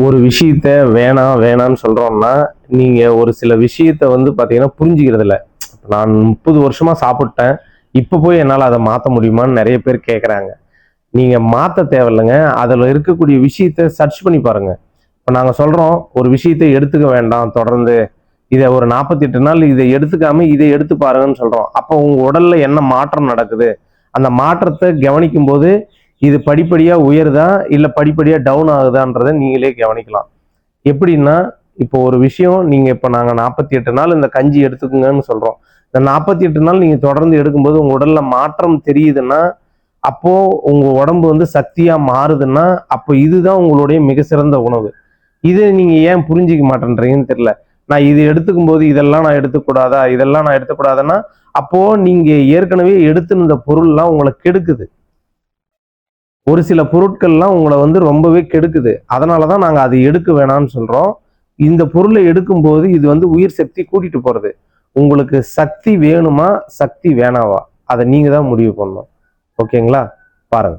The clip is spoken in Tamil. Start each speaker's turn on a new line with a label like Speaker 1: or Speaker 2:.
Speaker 1: ஒரு விஷயத்த வேணாம் வேணாம்னு சொல்றோம்னா, நீங்க ஒரு சில விஷயத்த வந்து பார்த்தீங்கன்னா புரிஞ்சுக்கிறது இல்ல. நான் 30 வருஷமா சாப்பிட்டேன். இப்ப போய் என்னால அத மாத்த முடியுமான்னு நெறைய பேர் கேட்கறாங்க. நீங்க மாத்த தேவையில்லங்க. அதுல இருக்கக்கூடிய விஷயத்த சர்ச் பண்ணி பாருங்க. இப்ப நாங்க சொல்றோம், ஒரு விஷயத்த எடுத்துக்க வேண்டாம் தொடர்ந்து. இத ஒரு 48 நாள் இத எடுத்துக்காம இத எடுத்து பாருங்கன்னு சொல்றோம். அப்போ உங்க உடல்ல என்ன மாற்றம் நடக்குது? அந்த மாற்றத்த கவனிக்கும்போது, இது படிப்படியா உயருதா? இல்ல படிப்படியா டவுன் ஆகுதான்றத நீங்களே கவனிக்கலாம். எப்படின்னா, இப்போ ஒரு விஷயம் நீங்க இப்ப நாங்க 48 நாள் இந்த கஞ்சி எடுத்துக்கங்கன்னு சொல்றோம். இந்த 48 நாள் நீங்க தொடர்ந்து எடுக்கும்போது உங்க உடல்ல மாற்றம் தெரியுதுன்னா, அப்போ உங்க உடம்பு வந்து சக்தியா மாறுதுன்னா, அப்போ இதுதான் உங்களுடைய மிக சிறந்த உணவு. இத நீங்க ஏன் புரிஞ்சுக்க மாட்டேன்றீங்கன்னு தெரியல. நான் இது எடுத்துக்கும்போது இதெல்லாம் நான் எடுத்துக்கூடாதா? இதெல்லாம் நான் எடுத்துக்கூடாதுன்னா, அப்போ நீங்க ஏற்கனவே எடுத்திருந்த பொருள்லாம் உங்கள கெடுக்குது. ஒரு சில பொருட்கள்லாம் உங்கள வந்து ரொம்பவே கெடுக்குது. அதனால தான் நாங்க அத எடுக்க வேணாம்னு சொல்றோம். இந்த பொருள எடுக்கும்போது இது வந்து உயிர் சக்தி கூட்டிட்டு போறது. உங்களுக்கு சக்தி வேணுமா? சக்தி வேணாவா? அத நீங்க தான் முடிவு பண்ணணும். ஓகேங்களா? பாருங்க.